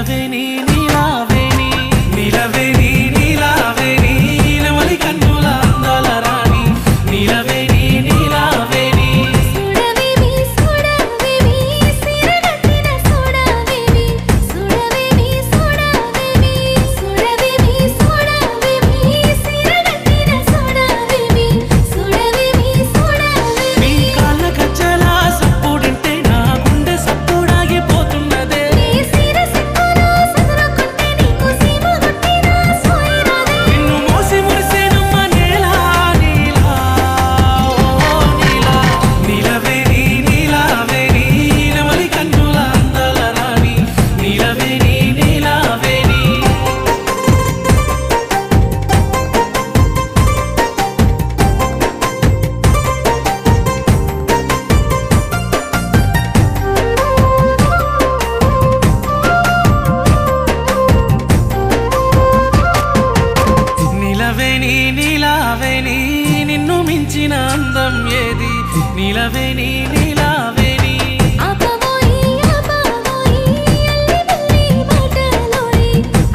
నిలవేని నీలావేని నిలవేని నీలావేని నెమలి కన్నుల అందాల రాణి నిలవేని నీలావేని సుడవేవి సుడవేవి సిరగట్టిన సుడవేవి సుడవేవి సుడవేవి సుడవేవి సుడవేవి సిరగట్టిన సుడవేవి సుడవేవి సుడవేవి నీ కాళ్ళ గజ్జల సప్పుడింటే నా గుండె సప్పుడాగిపోతున్నదే నీ సిర సిక్కులో సదురుకుంటే నీకు సీమ గుట్టిన సోయిరాదే నిన్ను మోసి మురిసేనమ్మ నీలా నీలా ఓ నీలా నిలవేని నీలావేని నెమలి కన్నుల అందాల రాణి నిలవేని నీలావేని నిలవేని నీలావేని నిన్ను మించిన అందం ఏది నిలవేని నీలావేని ఆపవోయి ఆపవోయి అల్లి బల్లి మాటలోని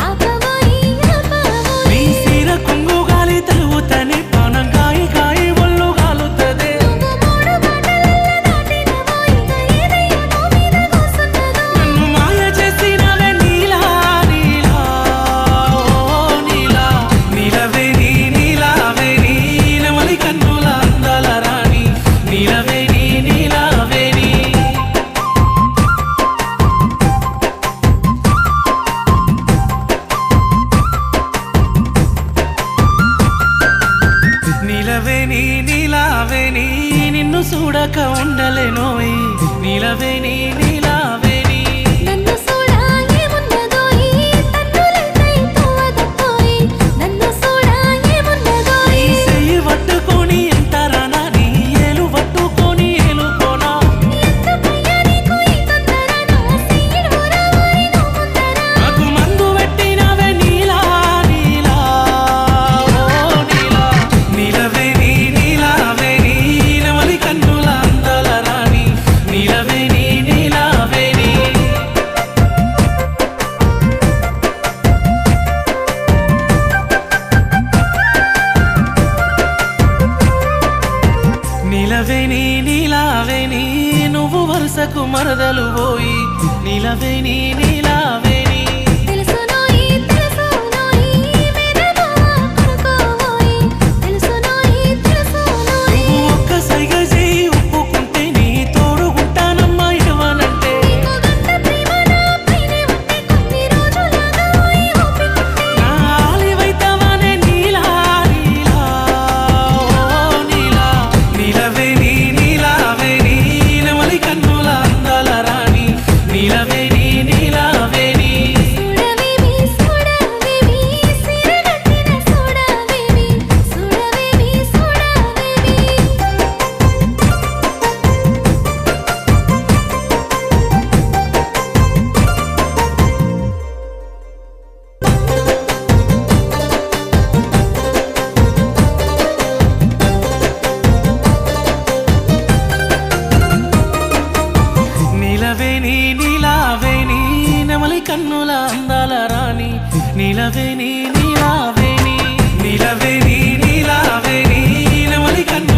ఆపవోయి ఆపవోయి నీ సీర కొంగు గాలి తలువుతని పానం కాయి కాయి ఒళ్ళు గాలుతదే నువ్వు మూడు మాటలల్ల దాటినవోయి ఏదయ్యో నా మీద కూసున్నదో నన్ను మాయ చేసినవే నీలా నీలా ఓ నీలా నిలవేని నీలావేని నెమలి కన్నుల అందాల రాణి నిలవేని నీలావేని నిలవేని నీలావేని నిన్ను చూడక ఉండలేనోయ్ నిలవేని నీలావేని నన్ను సూడా ఏమున్నదోయి తన్నులైతే తోవదపోయి నన్ను సూడా నీ ఏమున్నదోయి చెయ్యి పట్టుకొని ఎంతరానా నీ ఏలు పట్టుకొని ఏలుకోనా ఎందుకయ్యా నీకు ఈ తొందర నా సీడు రావోయి నువ్వు ముందర నాకు మందు పెట్టినవే నీలా నీలా ఓ నీలా నిలవేని నీలావేని నెమలి కన్నుల అందాల రాణి నిలవేని నీలావేని నిలవేని నీలావేని నువ్వు వరుసకు మరదలు పోయి నిలవేని నీలావేని తెలుసునోయి తెలుసునోయి మేరమావా కొనుకోవోయి తెలుసునోయి తెలుసునోయి నువ్వు ఒక్క సైగ చేయి ఒప్పుకుంటే నీ తోడుగుంటానమ్మా ఇవ్వనంటే నీకు గంట ప్రేమ నా పైనే ఉంటే కొన్ని రోజులాగా ఓయి ఓపికుంటే నా ఆలివైతవానే నీలా నీలా ఓ నీలా నిలవేని నీలావేని నెమలి కన్నుల అందాల రాణి నిలవేని నీలావేని సుడవేవి సుడవేవి సిరగట్టిన సుడవేవి సుడవేవి సుడవేవి నిలవేని నీలావేని నెమలి కన్నుల అందాల రాణి నిలవేని నీలావేని నిలవేని నీలావేని నెమలి కన్నుల